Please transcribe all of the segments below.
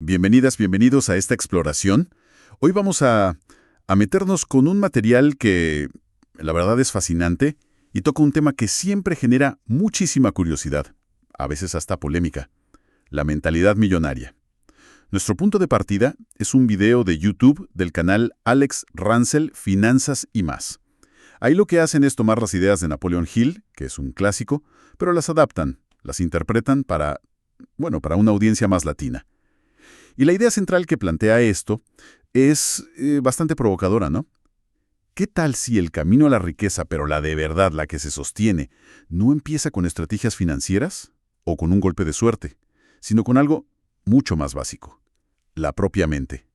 Bienvenidas, bienvenidos a esta exploración. Hoy vamos a meternos con un material que, la verdad, es fascinante y toca un tema que siempre genera muchísima curiosidad, a veces hasta polémica: la mentalidad millonaria. Nuestro punto de partida es un video de YouTube del canal Alex Ransel, Finanzas y más. Ahí lo que hacen es tomar las ideas de Napoleon Hill, que es un clásico, pero las adaptan, las interpretan para una audiencia más latina. Y la idea central que plantea esto es bastante provocadora, ¿no? ¿Qué tal si el camino a la riqueza, pero la de verdad, la que se sostiene, no empieza con estrategias financieras o con un golpe de suerte, sino con algo mucho más básico: la propia mente?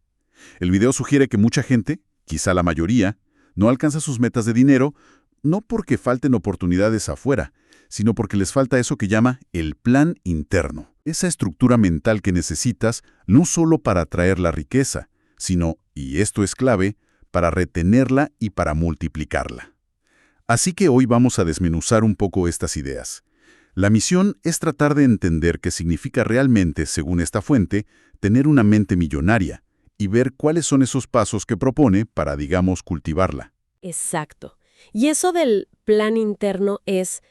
El video sugiere que mucha gente, quizá la mayoría, no alcanza sus metas de dinero, no porque falten oportunidades afuera, sino porque les falta eso que llama el plan interno. Esa estructura mental que necesitas no solo para atraer la riqueza, sino, y esto es clave, para retenerla y para multiplicarla. Así que hoy vamos a desmenuzar un poco estas ideas. La misión es tratar de entender qué significa realmente, según esta fuente, tener una mente millonaria y ver cuáles son esos pasos que propone para, digamos, cultivarla. Exacto. Y eso del plan interno es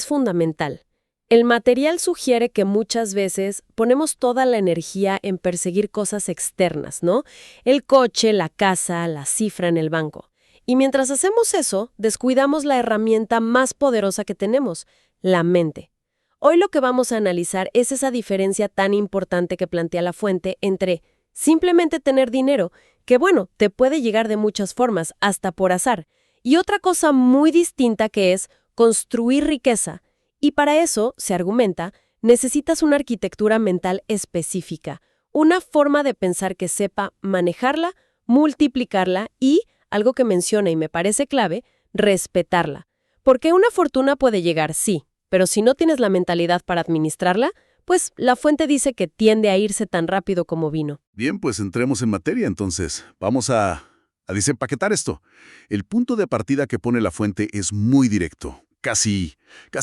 fundamental. El material sugiere que muchas veces ponemos toda la energía en perseguir cosas externas, ¿no? El coche, la casa, la cifra en el banco. Y mientras hacemos eso, descuidamos la herramienta más poderosa que tenemos: la mente. Hoy lo que vamos a analizar es esa diferencia tan importante que plantea la fuente entre simplemente tener dinero, que te puede llegar de muchas formas, hasta por azar, y otra cosa muy distinta, que es construir riqueza. Y para eso, se argumenta, necesitas una arquitectura mental específica, una forma de pensar que sepa manejarla, multiplicarla y, algo que menciona y me parece clave, respetarla. Porque una fortuna puede llegar, sí, pero si no tienes la mentalidad para administrarla, pues la fuente dice que tiende a irse tan rápido como vino. Bien, pues entremos en materia entonces. Vamos a desempaquetar esto. El punto de partida que pone la fuente es muy directo, casi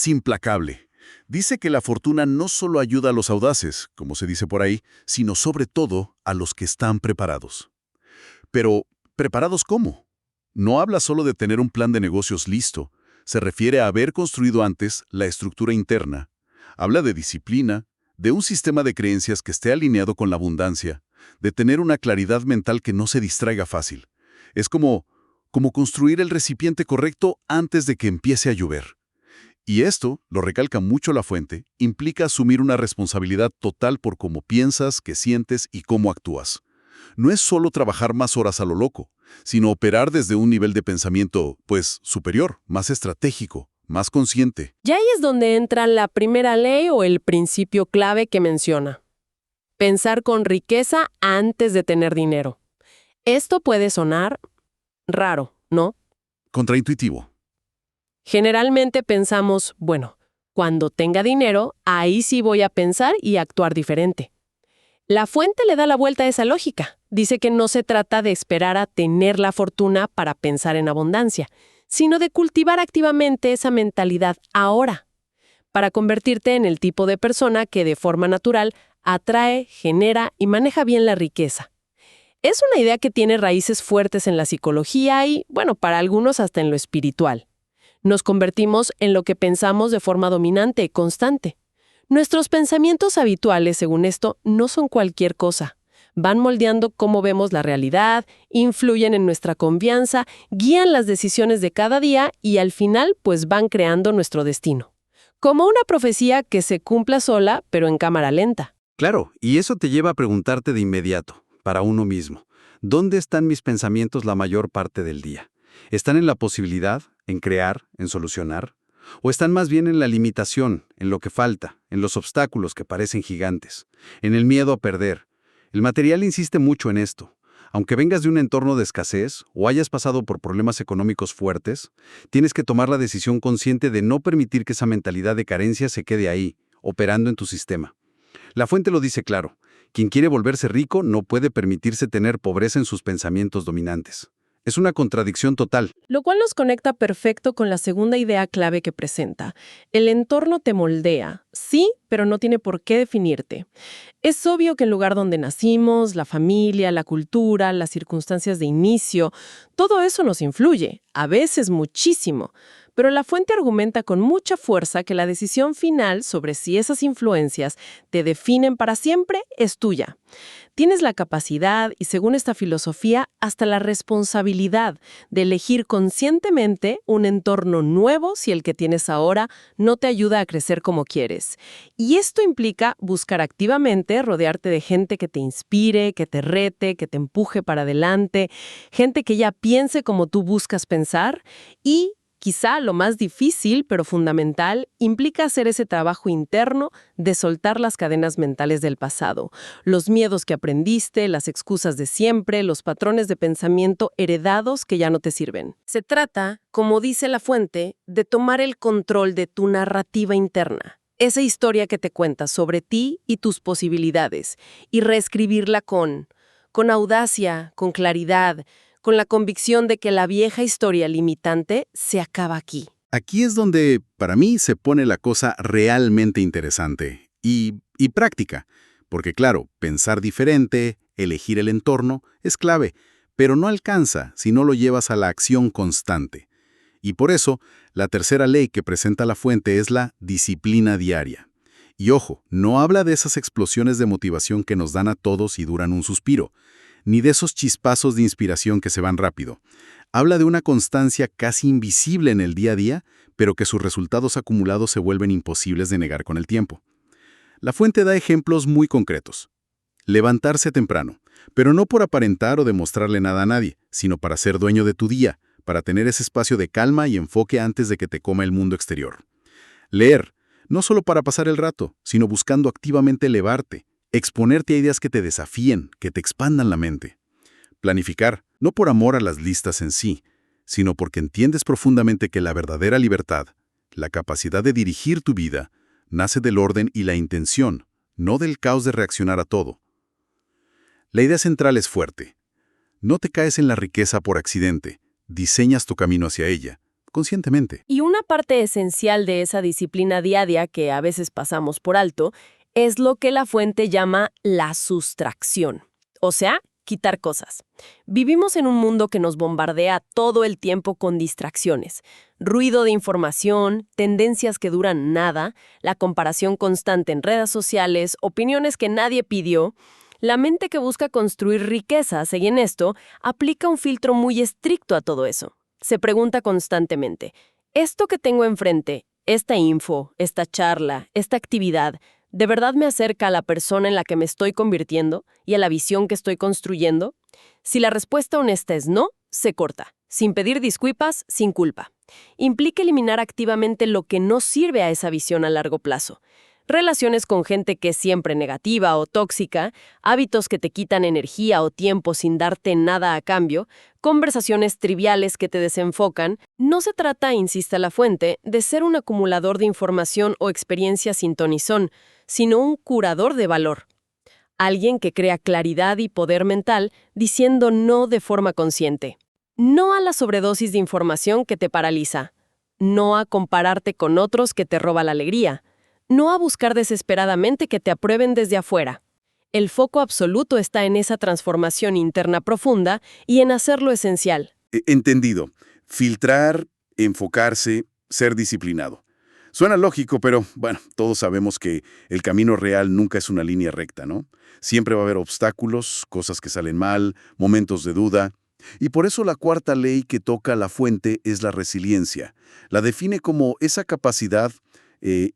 implacable. Dice que la fortuna no solo ayuda a los audaces, como se dice por ahí, sino sobre todo a los que están preparados. Pero, ¿preparados cómo? No habla solo de tener un plan de negocios listo. Se refiere a haber construido antes la estructura interna. Habla de disciplina, de un sistema de creencias que esté alineado con la abundancia, de tener una claridad mental que no se distraiga fácil. Es como construir el recipiente correcto antes de que empiece a llover. Y esto, lo recalca mucho la fuente, implica asumir una responsabilidad total por cómo piensas, qué sientes y cómo actúas. No es solo trabajar más horas a lo loco, sino operar desde un nivel de pensamiento, superior, más estratégico, más consciente. Y ahí es donde entra la primera ley o el principio clave que menciona: pensar con riqueza antes de tener dinero. Esto puede sonar raro, ¿no? Contraintuitivo. Generalmente pensamos, cuando tenga dinero, ahí sí voy a pensar y actuar diferente. La fuente le da la vuelta a esa lógica. Dice que no se trata de esperar a tener la fortuna para pensar en abundancia, sino de cultivar activamente esa mentalidad ahora, para convertirte en el tipo de persona que de forma natural atrae, genera y maneja bien la riqueza. Es una idea que tiene raíces fuertes en la psicología y, para algunos hasta en lo espiritual. Nos convertimos en lo que pensamos de forma dominante y constante. Nuestros pensamientos habituales, según esto, no son cualquier cosa. Van moldeando cómo vemos la realidad, influyen en nuestra confianza, guían las decisiones de cada día y al final, van creando nuestro destino. Como una profecía que se cumpla sola, pero en cámara lenta. Claro, y eso te lleva a preguntarte de inmediato, para uno mismo: ¿dónde están mis pensamientos la mayor parte del día? ¿Están en la posibilidad, en crear, en solucionar? ¿O están más bien en la limitación, en lo que falta, en los obstáculos que parecen gigantes, en el miedo a perder? El material insiste mucho en esto. Aunque vengas de un entorno de escasez o hayas pasado por problemas económicos fuertes, tienes que tomar la decisión consciente de no permitir que esa mentalidad de carencia se quede ahí, operando en tu sistema. La fuente lo dice claro: quien quiere volverse rico no puede permitirse tener pobreza en sus pensamientos dominantes. Es una contradicción total. Lo cual nos conecta perfecto con la segunda idea clave que presenta. El entorno te moldea, sí, pero no tiene por qué definirte. Es obvio que el lugar donde nacimos, la familia, la cultura, las circunstancias de inicio, todo eso nos influye, a veces muchísimo. Pero la fuente argumenta con mucha fuerza que la decisión final sobre si esas influencias te definen para siempre es tuya. Tienes la capacidad y, según esta filosofía, hasta la responsabilidad de elegir conscientemente un entorno nuevo si el que tienes ahora no te ayuda a crecer como quieres. Y esto implica buscar activamente rodearte de gente que te inspire, que te rete, que te empuje para adelante, gente que ya piense como tú buscas pensar y quizá lo más difícil, pero fundamental, implica hacer ese trabajo interno de soltar las cadenas mentales del pasado, los miedos que aprendiste, las excusas de siempre, los patrones de pensamiento heredados que ya no te sirven. Se trata, como dice la fuente, de tomar el control de tu narrativa interna, esa historia que te cuentas sobre ti y tus posibilidades, y reescribirla con audacia, con claridad, con la convicción de que la vieja historia limitante se acaba aquí. Aquí es donde, para mí, se pone la cosa realmente interesante y práctica. Porque claro, pensar diferente, elegir el entorno, es clave, pero no alcanza si no lo llevas a la acción constante. Y por eso, la tercera ley que presenta la fuente es la disciplina diaria. Y ojo, no habla de esas explosiones de motivación que nos dan a todos y duran un suspiro, ni de esos chispazos de inspiración que se van rápido. Habla de una constancia casi invisible en el día a día, pero que sus resultados acumulados se vuelven imposibles de negar con el tiempo. La fuente da ejemplos muy concretos. Levantarse temprano, pero no por aparentar o demostrarle nada a nadie, sino para ser dueño de tu día, para tener ese espacio de calma y enfoque antes de que te coma el mundo exterior. Leer, no solo para pasar el rato, sino buscando activamente elevarte, exponerte a ideas que te desafíen, que te expandan la mente. Planificar, no por amor a las listas en sí, sino porque entiendes profundamente que la verdadera libertad, la capacidad de dirigir tu vida, nace del orden y la intención, no del caos de reaccionar a todo. La idea central es fuerte. No te caes en la riqueza por accidente, diseñas tu camino hacia ella, conscientemente. Y una parte esencial de esa disciplina diaria que a veces pasamos por alto es lo que la fuente llama la sustracción, o sea, quitar cosas. Vivimos en un mundo que nos bombardea todo el tiempo con distracciones, ruido de información, tendencias que duran nada, la comparación constante en redes sociales, opiniones que nadie pidió. La mente que busca construir riquezas, y en esto, aplica un filtro muy estricto a todo eso. Se pregunta constantemente, ¿esto que tengo enfrente, esta info, esta charla, esta actividad, ¿de verdad me acerca a la persona en la que me estoy convirtiendo y a la visión que estoy construyendo? Si la respuesta honesta es no, se corta, sin pedir disculpas, sin culpa. Implica eliminar activamente lo que no sirve a esa visión a largo plazo. Relaciones con gente que es siempre negativa o tóxica, hábitos que te quitan energía o tiempo sin darte nada a cambio, conversaciones triviales que te desenfocan. No se trata, insiste la fuente, de ser un acumulador de información o experiencia sin ton ni son, sino un curador de valor. Alguien que crea claridad y poder mental diciendo no de forma consciente. No a la sobredosis de información que te paraliza. No a compararte con otros que te roba la alegría. No a buscar desesperadamente que te aprueben desde afuera. El foco absoluto está en esa transformación interna profunda y en hacer lo esencial. Entendido. Filtrar, enfocarse, ser disciplinado. Suena lógico, pero, bueno, todos sabemos que el camino real nunca es una línea recta, ¿no? Siempre va a haber obstáculos, cosas que salen mal, momentos de duda. Y por eso la cuarta ley que toca la fuente es la resiliencia. La define como esa capacidad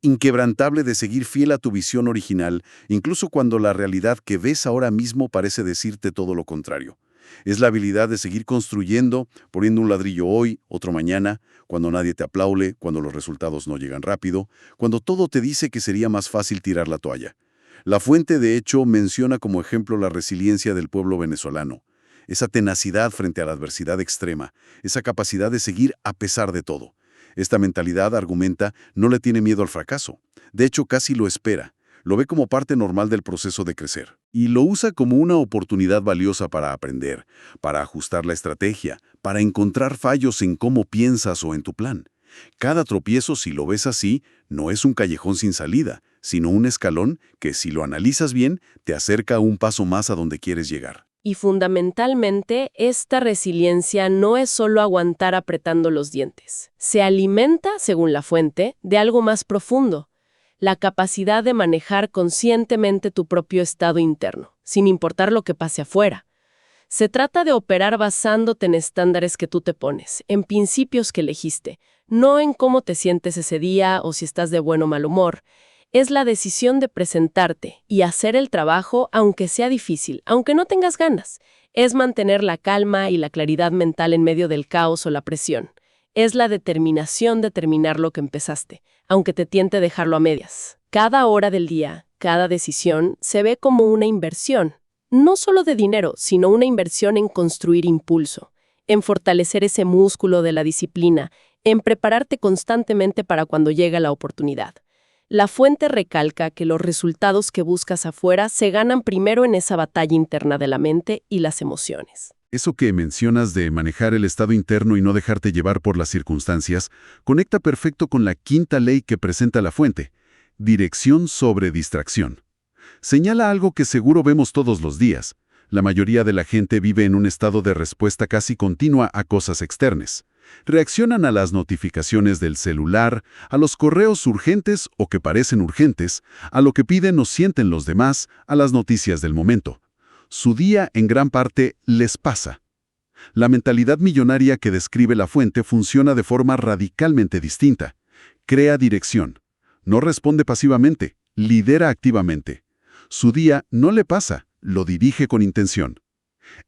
inquebrantable de seguir fiel a tu visión original, incluso cuando la realidad que ves ahora mismo parece decirte todo lo contrario. Es la habilidad de seguir construyendo, poniendo un ladrillo hoy, otro mañana, cuando nadie te aplaude, cuando los resultados no llegan rápido, cuando todo te dice que sería más fácil tirar la toalla. La fuente, de hecho, menciona como ejemplo la resiliencia del pueblo venezolano. Esa tenacidad frente a la adversidad extrema, esa capacidad de seguir a pesar de todo. Esta mentalidad, argumenta, no le tiene miedo al fracaso. De hecho, casi lo espera, Lo ve como parte normal del proceso de crecer. Y lo usa como una oportunidad valiosa para aprender, para ajustar la estrategia, para encontrar fallos en cómo piensas o en tu plan. Cada tropiezo, si lo ves así, no es un callejón sin salida, sino un escalón que, si lo analizas bien, te acerca un paso más a donde quieres llegar. Y fundamentalmente, esta resiliencia no es solo aguantar apretando los dientes. Se alimenta, según la fuente, de algo más profundo: la capacidad de manejar conscientemente tu propio estado interno, sin importar lo que pase afuera. Se trata de operar basándote en estándares que tú te pones, en principios que elegiste, no en cómo te sientes ese día o si estás de buen o mal humor. Es la decisión de presentarte y hacer el trabajo aunque sea difícil, aunque no tengas ganas. Es mantener la calma y la claridad mental en medio del caos o la presión. Es la determinación de terminar lo que empezaste, aunque te tiente dejarlo a medias. Cada hora del día, cada decisión, se ve como una inversión. No solo de dinero, sino una inversión en construir impulso, en fortalecer ese músculo de la disciplina, en prepararte constantemente para cuando llegue la oportunidad. La fuente recalca que los resultados que buscas afuera se ganan primero en esa batalla interna de la mente y las emociones. Eso que mencionas de manejar el estado interno y no dejarte llevar por las circunstancias, conecta perfecto con la quinta ley que presenta la fuente: dirección sobre distracción. Señala algo que seguro vemos todos los días. La mayoría de la gente vive en un estado de respuesta casi continua a cosas externas. Reaccionan a las notificaciones del celular, a los correos urgentes o que parecen urgentes, a lo que piden o sienten los demás, a las noticias del momento. Su día, en gran parte, les pasa. La mentalidad millonaria que describe la fuente funciona de forma radicalmente distinta. Crea dirección. No responde pasivamente, lidera activamente. Su día no le pasa, lo dirige con intención.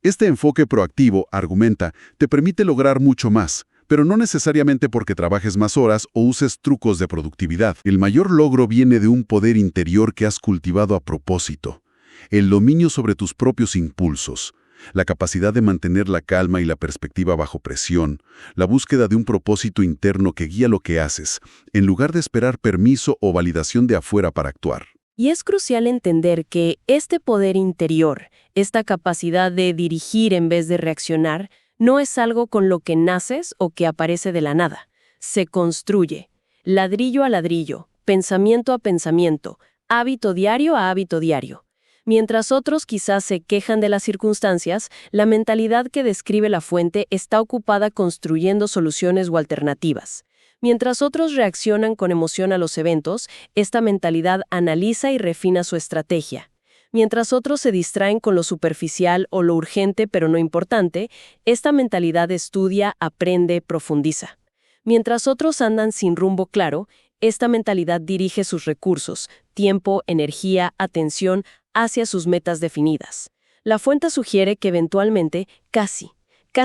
Este enfoque proactivo, argumenta, te permite lograr mucho más, pero no necesariamente porque trabajes más horas o uses trucos de productividad. El mayor logro viene de un poder interior que has cultivado a propósito. El dominio sobre tus propios impulsos, la capacidad de mantener la calma y la perspectiva bajo presión, la búsqueda de un propósito interno que guía lo que haces, en lugar de esperar permiso o validación de afuera para actuar. Y es crucial entender que este poder interior, esta capacidad de dirigir en vez de reaccionar, no es algo con lo que naces o que aparece de la nada. Se construye, ladrillo a ladrillo, pensamiento a pensamiento, hábito diario a hábito diario. Mientras otros quizás se quejan de las circunstancias, la mentalidad que describe la fuente está ocupada construyendo soluciones o alternativas. Mientras otros reaccionan con emoción a los eventos, esta mentalidad analiza y refina su estrategia. Mientras otros se distraen con lo superficial o lo urgente pero no importante, esta mentalidad estudia, aprende, profundiza. Mientras otros andan sin rumbo claro, esta mentalidad dirige sus recursos, tiempo, energía, atención, hacia sus metas definidas. La fuente sugiere que eventualmente, casi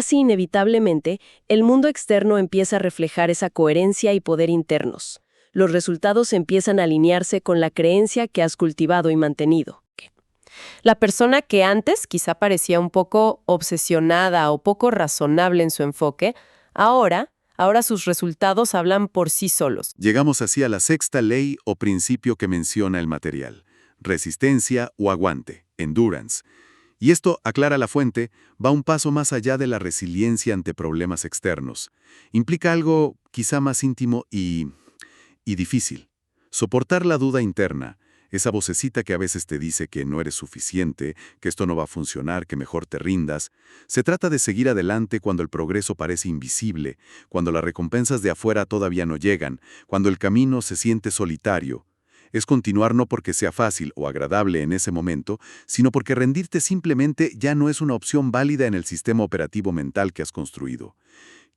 inevitablemente, el mundo externo empieza a reflejar esa coherencia y poder internos. Los resultados empiezan a alinearse con la creencia que has cultivado y mantenido. La persona que antes quizá parecía un poco obsesionada o poco razonable en su enfoque, ahora sus resultados hablan por sí solos. Llegamos así a la sexta ley o principio que menciona el material: resistencia o aguante, endurance. Y esto, aclara la fuente, va un paso más allá de la resiliencia ante problemas externos. Implica algo quizá más íntimo y difícil. Soportar la duda interna, esa vocecita que a veces te dice que no eres suficiente, que esto no va a funcionar, que mejor te rindas. Se trata de seguir adelante cuando el progreso parece invisible, cuando las recompensas de afuera todavía no llegan, cuando el camino se siente solitario. Es continuar no porque sea fácil o agradable en ese momento, sino porque rendirte simplemente ya no es una opción válida en el sistema operativo mental que has construido.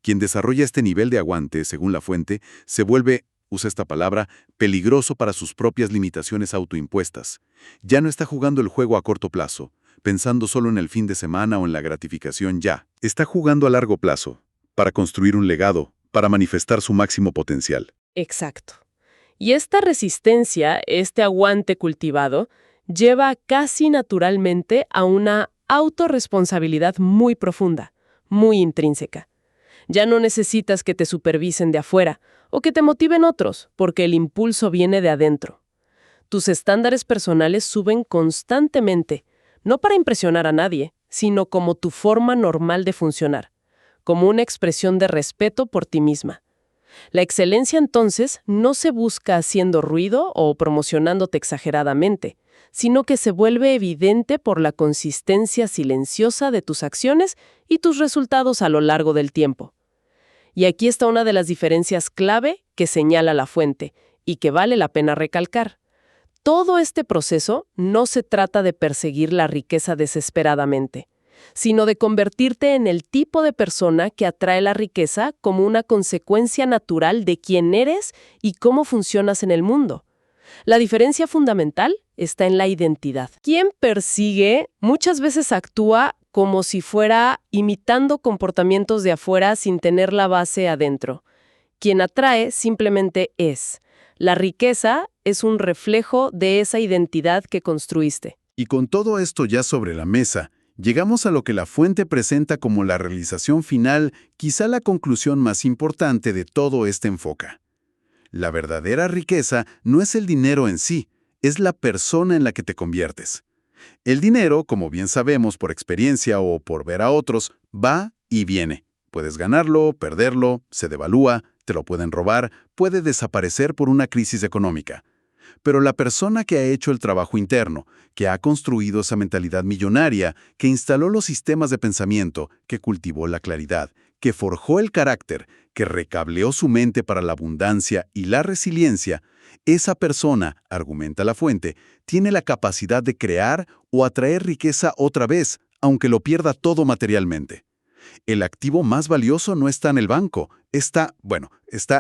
Quien desarrolla este nivel de aguante, según la fuente, se vuelve, usa esta palabra, peligroso para sus propias limitaciones autoimpuestas. Ya no está jugando el juego a corto plazo, pensando solo en el fin de semana o en la gratificación ya. Está jugando a largo plazo, para construir un legado, para manifestar su máximo potencial. Exacto. Y esta resistencia, este aguante cultivado, lleva casi naturalmente a una autorresponsabilidad muy profunda, muy intrínseca. Ya no necesitas que te supervisen de afuera o que te motiven otros, porque el impulso viene de adentro. Tus estándares personales suben constantemente, no para impresionar a nadie, sino como tu forma normal de funcionar, como una expresión de respeto por ti misma. La excelencia entonces no se busca haciendo ruido o promocionándote exageradamente, sino que se vuelve evidente por la consistencia silenciosa de tus acciones y tus resultados a lo largo del tiempo. Y aquí está una de las diferencias clave que señala la fuente y que vale la pena recalcar. Todo este proceso no se trata de perseguir la riqueza desesperadamente, sino de convertirte en el tipo de persona que atrae la riqueza como una consecuencia natural de quién eres y cómo funcionas en el mundo. La diferencia fundamental está en la identidad. Quien persigue muchas veces actúa como si fuera imitando comportamientos de afuera sin tener la base adentro. Quien atrae simplemente es. La riqueza es un reflejo de esa identidad que construiste. Y con todo esto ya sobre la mesa, llegamos a lo que la fuente presenta como la realización final, quizá la conclusión más importante de todo este enfoque. La verdadera riqueza no es el dinero en sí, es la persona en la que te conviertes. El dinero, como bien sabemos por experiencia o por ver a otros, va y viene. Puedes ganarlo, perderlo, se devalúa, te lo pueden robar, puede desaparecer por una crisis económica. Pero la persona que ha hecho el trabajo interno, que ha construido esa mentalidad millonaria, que instaló los sistemas de pensamiento, que cultivó la claridad, que forjó el carácter, que recableó su mente para la abundancia y la resiliencia, esa persona, argumenta la fuente, tiene la capacidad de crear o atraer riqueza otra vez, aunque lo pierda todo materialmente. El activo más valioso no está en el banco, está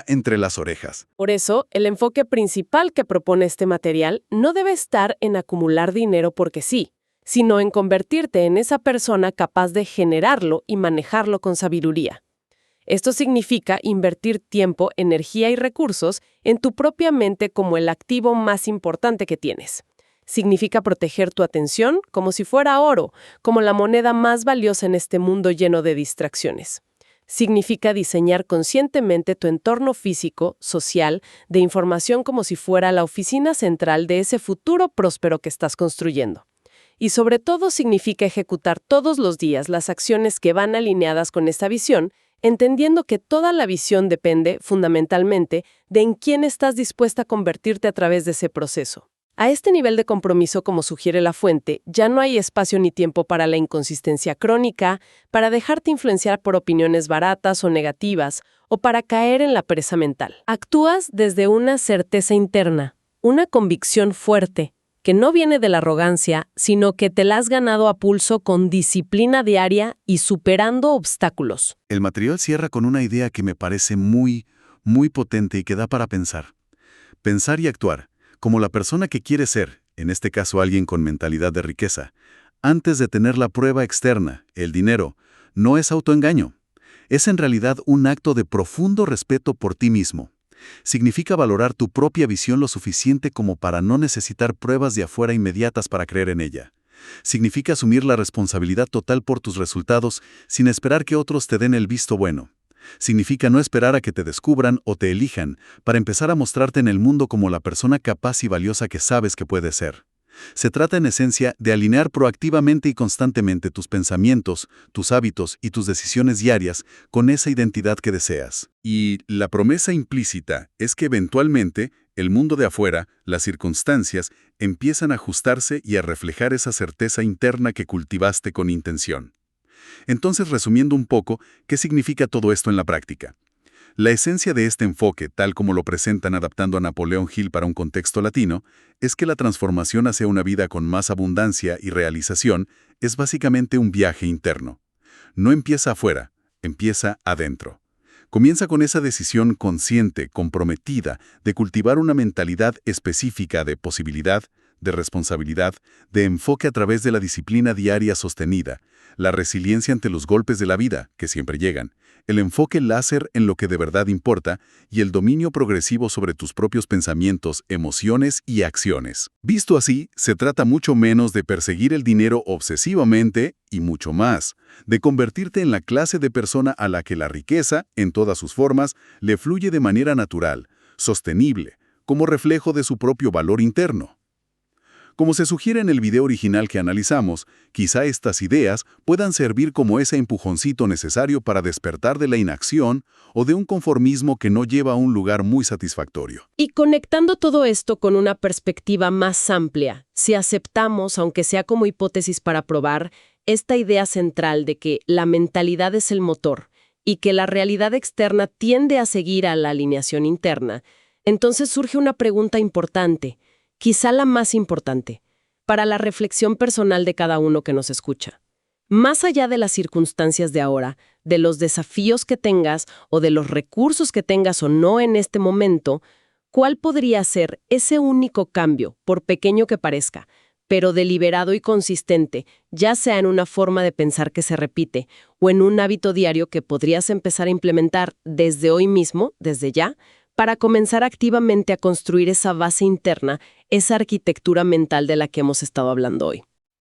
entre las orejas. Por eso, el enfoque principal que propone este material no debe estar en acumular dinero porque sí, sino en convertirte en esa persona capaz de generarlo y manejarlo con sabiduría. Esto significa invertir tiempo, energía y recursos en tu propia mente como el activo más importante que tienes. Significa proteger tu atención como si fuera oro, como la moneda más valiosa en este mundo lleno de distracciones. Significa diseñar conscientemente tu entorno físico, social, de información como si fuera la oficina central de ese futuro próspero que estás construyendo. Y sobre todo significa ejecutar todos los días las acciones que van alineadas con esta visión, entendiendo que toda la visión depende, fundamentalmente, de en quién estás dispuesta a convertirte a través de ese proceso. A este nivel de compromiso, como sugiere la fuente, ya no hay espacio ni tiempo para la inconsistencia crónica, para dejarte influenciar por opiniones baratas o negativas, o para caer en la pereza mental. Actúas desde una certeza interna, una convicción fuerte, que no viene de la arrogancia, sino que te la has ganado a pulso con disciplina diaria y superando obstáculos. El material cierra con una idea que me parece muy potente y que da para pensar. Pensar y actuar, como la persona que quiere ser, en este caso alguien con mentalidad de riqueza, antes de tener la prueba externa, el dinero, no es autoengaño. Es en realidad un acto de profundo respeto por ti mismo. Significa valorar tu propia visión lo suficiente como para no necesitar pruebas de afuera inmediatas para creer en ella. Significa asumir la responsabilidad total por tus resultados sin esperar que otros te den el visto bueno. Significa no esperar a que te descubran o te elijan para empezar a mostrarte en el mundo como la persona capaz y valiosa que sabes que puedes ser. Se trata en esencia de alinear proactivamente y constantemente tus pensamientos, tus hábitos y tus decisiones diarias con esa identidad que deseas. Y la promesa implícita es que eventualmente el mundo de afuera, las circunstancias, empiezan a ajustarse y a reflejar esa certeza interna que cultivaste con intención. Entonces, resumiendo un poco, ¿qué significa todo esto en la práctica? La esencia de este enfoque, tal como lo presentan adaptando a Napoleón Hill para un contexto latino, es que la transformación hacia una vida con más abundancia y realización es básicamente un viaje interno. No empieza afuera, empieza adentro. Comienza con esa decisión consciente, comprometida, de cultivar una mentalidad específica de posibilidad, de responsabilidad, de enfoque a través de la disciplina diaria sostenida, la resiliencia ante los golpes de la vida, que siempre llegan, el enfoque láser en lo que de verdad importa y el dominio progresivo sobre tus propios pensamientos, emociones y acciones. Visto así, se trata mucho menos de perseguir el dinero obsesivamente y mucho más, de convertirte en la clase de persona a la que la riqueza, en todas sus formas, le fluye de manera natural, sostenible, como reflejo de su propio valor interno. Como se sugiere en el video original que analizamos, quizá estas ideas puedan servir como ese empujoncito necesario para despertar de la inacción o de un conformismo que no lleva a un lugar muy satisfactorio. Y conectando todo esto con una perspectiva más amplia, si aceptamos, aunque sea como hipótesis para probar, esta idea central de que la mentalidad es el motor y que la realidad externa tiende a seguir a la alineación interna, entonces surge una pregunta importante, quizá la más importante, para la reflexión personal de cada uno que nos escucha. Más allá de las circunstancias de ahora, de los desafíos que tengas o de los recursos que tengas o no en este momento, ¿cuál podría ser ese único cambio, por pequeño que parezca, pero deliberado y consistente, ya sea en una forma de pensar que se repite o en un hábito diario que podrías empezar a implementar desde hoy mismo, desde ya, para comenzar activamente a construir esa base interna, esa arquitectura mental de la que hemos estado hablando hoy?